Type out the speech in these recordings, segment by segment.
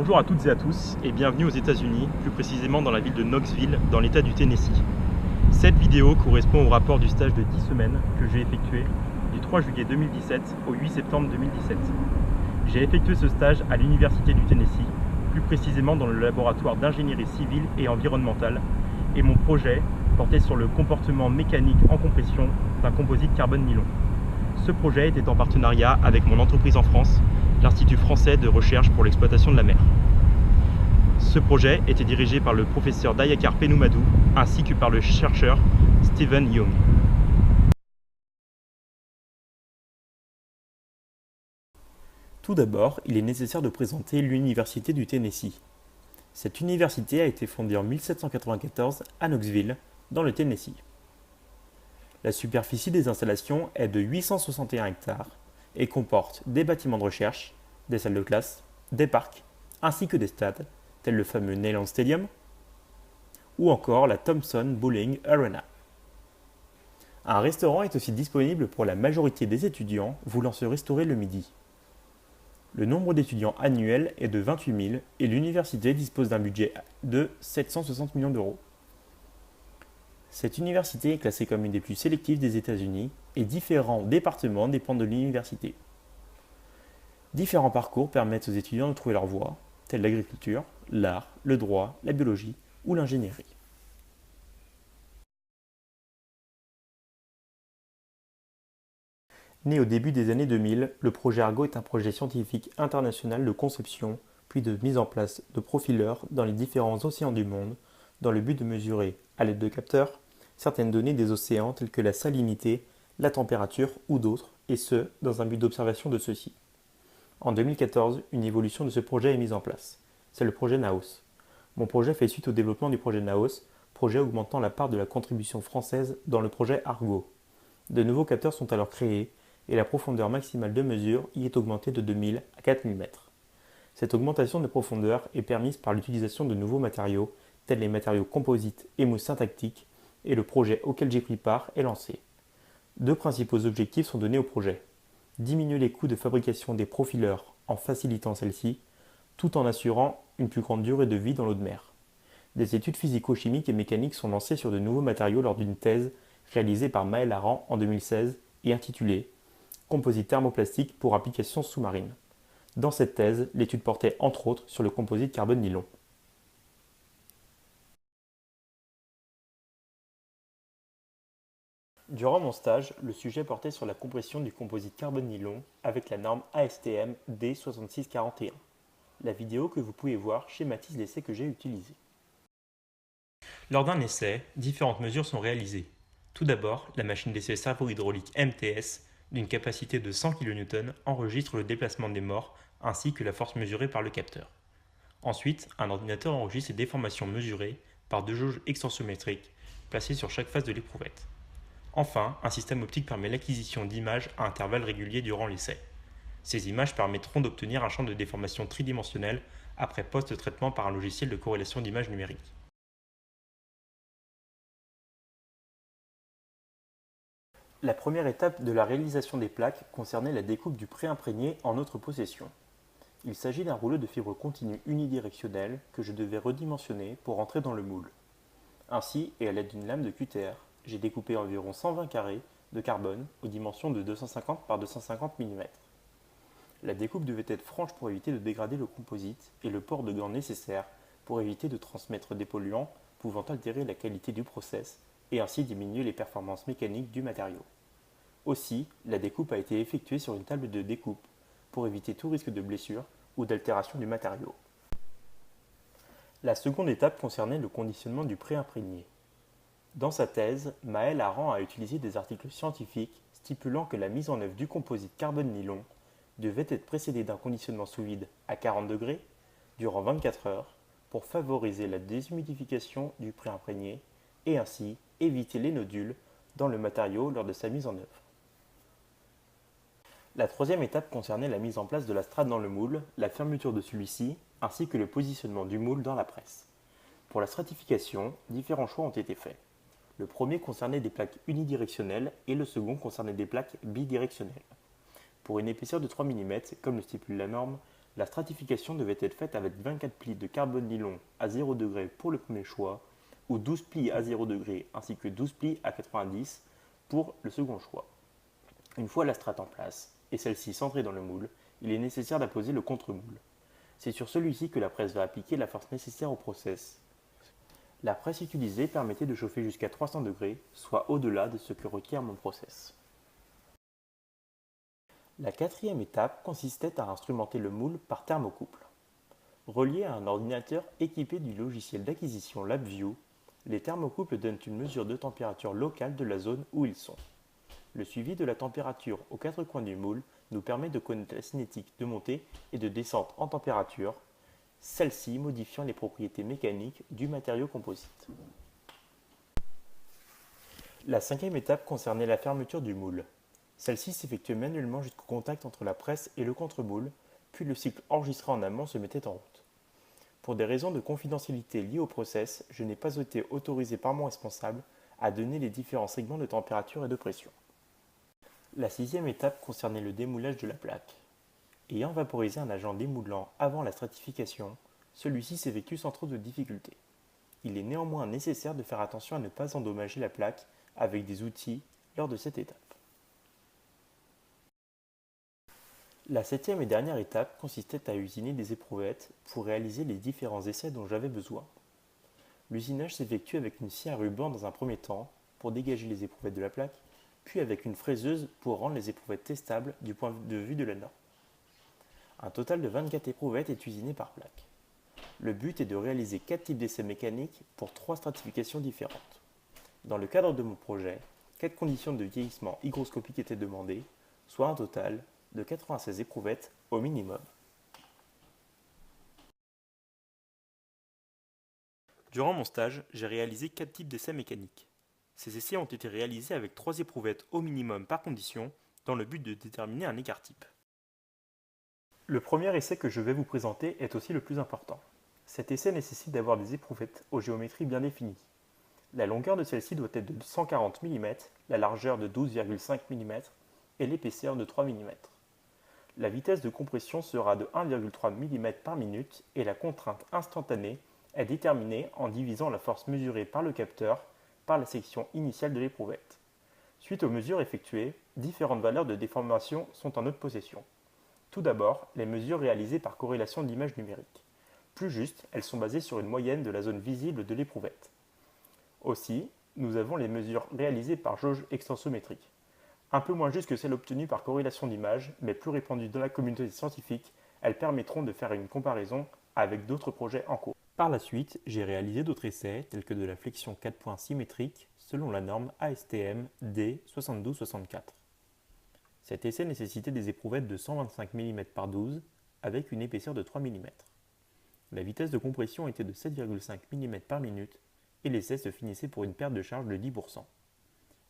Bonjour à toutes et à tous et bienvenue aux États-Unis, plus précisément dans la ville de Knoxville, dans l'État du Tennessee. Cette vidéo correspond au rapport du stage de 10 semaines que j'ai effectué du 3 juillet 2017 au 8 septembre 2017. J'ai effectué ce stage à l'Université du Tennessee, plus précisément dans le laboratoire d'ingénierie civile et environnementale, et mon projet portait sur le comportement mécanique en compression d'un composite carbone-nylon. Ce projet était en partenariat avec mon entreprise en France, l'Institut français de recherche pour l'exploitation de la mer. Ce projet était dirigé par le professeur Dayakar Penoumadou ainsi que par le chercheur Stephen Young. Tout d'abord, il est nécessaire de présenter l'Université du Tennessee. Cette université a été fondée en 1794 à Knoxville, dans le Tennessee. La superficie des installations est de 861 hectares et comporte des bâtiments de recherche, des salles de classe, des parcs, ainsi que des stades, tels le fameux Neyland Stadium ou encore la Thompson Bowling Arena. Un restaurant est aussi disponible pour la majorité des étudiants voulant se restaurer le midi. Le nombre d'étudiants annuels est de 28 000 et l'université dispose d'un budget de 760 millions d'euros. Cette université est classée comme une des plus sélectives des États-Unis et différents départements dépendent de l'université. Différents parcours permettent aux étudiants de trouver leur voie, tels l'agriculture, l'art, le droit, la biologie ou l'ingénierie. Né au début des années 2000, le projet Argo est un projet scientifique international de conception puis de mise en place de profileurs dans les différents océans du monde dans le but de mesurer, à l'aide de capteurs, certaines données des océans telles que la salinité, la température ou d'autres, et ce, dans un but d'observation de ceux-ci. En 2014, une évolution de ce projet est mise en place. C'est le projet NAOS. Mon projet fait suite au développement du projet NAOS, projet augmentant la part de la contribution française dans le projet Argo. De nouveaux capteurs sont alors créés et la profondeur maximale de mesure y est augmentée de 2000 à 4000 mètres. Cette augmentation de profondeur est permise par l'utilisation de nouveaux matériaux, tels les matériaux composites et mousse syntactique, et le projet auquel j'ai pris part est lancé. Deux principaux objectifs sont donnés au projet. Diminuer les coûts de fabrication des profileurs en facilitant celle-ci, tout en assurant une plus grande durée de vie dans l'eau de mer. Des études physico-chimiques et mécaniques sont lancées sur de nouveaux matériaux lors d'une thèse réalisée par Maël Aran en 2016 et intitulée « Composite thermoplastique pour applications sous-marines ». Dans cette thèse, l'étude portait entre autres sur le composite carbone-nylon. Durant mon stage, le sujet portait sur la compression du composite carbone-nylon avec la norme ASTM D6641. La vidéo que vous pouvez voir schématise l'essai que j'ai utilisé. Lors d'un essai, différentes mesures sont réalisées. Tout d'abord, la machine d'essai servo-hydraulique MTS d'une capacité de 100 kN enregistre le déplacement des morts ainsi que la force mesurée par le capteur. Ensuite, un ordinateur enregistre les déformations mesurées par deux jauges extensométriques placées sur chaque face de l'éprouvette. Enfin, un système optique permet l'acquisition d'images à intervalles réguliers durant l'essai. Ces images permettront d'obtenir un champ de déformation tridimensionnel après post-traitement par un logiciel de corrélation d'images numériques. La première étape de la réalisation des plaques concernait la découpe du pré-imprégné en notre possession. Il s'agit d'un rouleau de fibre continue unidirectionnelle que je devais redimensionner pour entrer dans le moule. Ainsi, et à l'aide d'une lame de QTR, j'ai découpé environ 120 carrés de carbone aux dimensions de 250 par 250 mm. La découpe devait être franche pour éviter de dégrader le composite et le port de gants nécessaire pour éviter de transmettre des polluants pouvant altérer la qualité du process et ainsi diminuer les performances mécaniques du matériau. Aussi, la découpe a été effectuée sur une table de découpe pour éviter tout risque de blessure ou d'altération du matériau. La seconde étape concernait le conditionnement du pré-imprégné. Dans sa thèse, Maël Aran a utilisé des articles scientifiques stipulant que la mise en œuvre du composite carbone-nylon devait être précédée d'un conditionnement sous vide à 40 degrés durant 24 heures pour favoriser la déshumidification du pré-imprégné et ainsi éviter les nodules dans le matériau lors de sa mise en œuvre. La troisième étape concernait la mise en place de la strate dans le moule, la fermeture de celui-ci, ainsi que le positionnement du moule dans la presse. Pour la stratification, différents choix ont été faits. Le premier concernait des plaques unidirectionnelles et le second concernait des plaques bidirectionnelles. Pour une épaisseur de 3 mm, comme le stipule la norme, La stratification devait être faite avec 24 plis de carbone nylon à 0 degré pour le premier choix, ou 12 plis à 0 degré ainsi que 12 plis à 90 pour le second choix. Une fois la strate en place, et celle-ci centrée dans le moule, il est nécessaire d'apposer le contre-moule. C'est sur celui-ci que la presse va appliquer la force nécessaire au process. La presse utilisée permettait de chauffer jusqu'à 300 degrés, soit au-delà de ce que requiert mon process. La quatrième étape consistait à instrumenter le moule par thermocouple. Relié à un ordinateur équipé du logiciel d'acquisition LabVIEW, les thermocouples donnent une mesure de température locale de la zone où ils sont. Le suivi de la température aux quatre coins du moule nous permet de connaître la cinétique de montée et de descente en température, celle-ci modifiant les propriétés mécaniques du matériau composite. La cinquième étape concernait la fermeture du moule. Celle-ci s'effectuait manuellement jusqu'au contact entre la presse et le contre-moule, puis le cycle enregistré en amont se mettait en route. Pour des raisons de confidentialité liées au process, je n'ai pas été autorisé par mon responsable à donner les différents segments de température et de pression. La sixième étape concernait le démoulage de la plaque. Ayant vaporisé un agent démoulant avant la stratification, celui-ci s'effectue sans trop de difficultés. Il est néanmoins nécessaire de faire attention à ne pas endommager la plaque avec des outils lors de cette étape. La septième et dernière étape consistait à usiner des éprouvettes pour réaliser les différents essais dont j'avais besoin. L'usinage s'effectue avec une scie à ruban dans un premier temps pour dégager les éprouvettes de la plaque, puis avec une fraiseuse pour rendre les éprouvettes testables du point de vue de la norme. Un total de 24 éprouvettes est usiné par plaque. Le but est de réaliser 4 types d'essais mécaniques pour 3 stratifications différentes. Dans le cadre de mon projet, 4 conditions de vieillissement hygroscopique étaient demandées, soit un total de 96 éprouvettes au minimum. Durant mon stage, j'ai réalisé 4 types d'essais mécaniques. Ces essais ont été réalisés avec 3 éprouvettes au minimum par condition, dans le but de déterminer un écart type. Le premier essai que je vais vous présenter est aussi le plus important. Cet essai nécessite d'avoir des éprouvettes aux géométries bien définies. La longueur de celle-ci doit être de 140 mm, la largeur de 12,5 mm et l'épaisseur de 3 mm. La vitesse de compression sera de 1,3 mm par minute et la contrainte instantanée est déterminée en divisant la force mesurée par le capteur par la section initiale de l'éprouvette. Suite aux mesures effectuées, différentes valeurs de déformation sont en notre possession. Tout d'abord, les mesures réalisées par corrélation d'image numérique. Plus juste, elles sont basées sur une moyenne de la zone visible de l'éprouvette. Aussi, nous avons les mesures réalisées par jauge extensométrique. Un peu moins juste que celles obtenues par corrélation d'image, mais plus répandues dans la communauté scientifique, elles permettront de faire une comparaison avec d'autres projets en cours. Par la suite, j'ai réalisé d'autres essais, tels que de la flexion 4 points symétrique, selon la norme ASTM D7264. Cet essai nécessitait des éprouvettes de 125 mm par 12, avec une épaisseur de 3 mm. La vitesse de compression était de 7,5 mm par minute, et l'essai se finissait pour une perte de charge de 10%.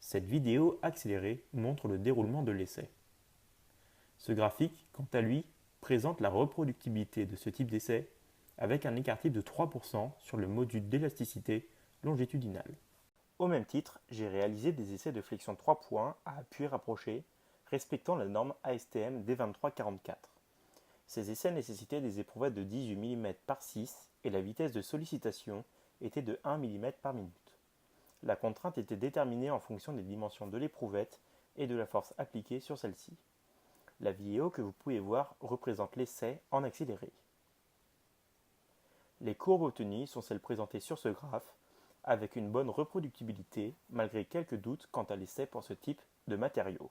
Cette vidéo accélérée montre le déroulement de l'essai. Ce graphique, quant à lui, présente la reproductibilité de ce type d'essai avec un écart type de 3% sur le module d'élasticité longitudinale. Au même titre, j'ai réalisé des essais de flexion 3 points à appui rapproché respectant la norme ASTM D2344. Ces essais nécessitaient des éprouvettes de 18 mm par 6 et la vitesse de sollicitation était de 1 mm par minute. La contrainte était déterminée en fonction des dimensions de l'éprouvette et de la force appliquée sur celle-ci. La vidéo que vous pouvez voir représente l'essai en accéléré. Les courbes obtenues sont celles présentées sur ce graphe, avec une bonne reproductibilité, malgré quelques doutes quant à l'essai pour ce type de matériaux.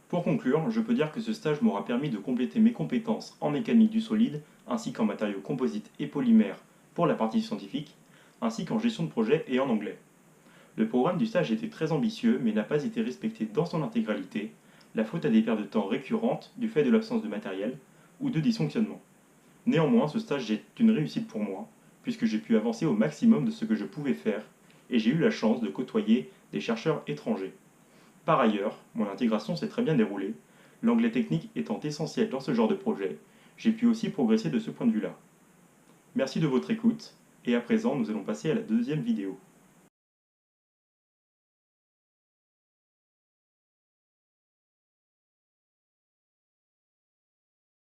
Pour conclure, je peux dire que ce stage m'aura permis de compléter mes compétences en mécanique du solide, ainsi qu'en matériaux composites et polymères pour la partie scientifique, ainsi qu'en gestion de projet et en anglais. Le programme du stage était très ambitieux mais n'a pas été respecté dans son intégralité, la faute à des pertes de temps récurrentes du fait de l'absence de matériel ou de dysfonctionnement. Néanmoins, ce stage est une réussite pour moi, puisque j'ai pu avancer au maximum de ce que je pouvais faire, et j'ai eu la chance de côtoyer des chercheurs étrangers. Par ailleurs, mon intégration s'est très bien déroulée, l'anglais technique étant essentiel dans ce genre de projet, j'ai pu aussi progresser de ce point de vue-là. Merci de votre écoute, et à présent nous allons passer à la deuxième vidéo.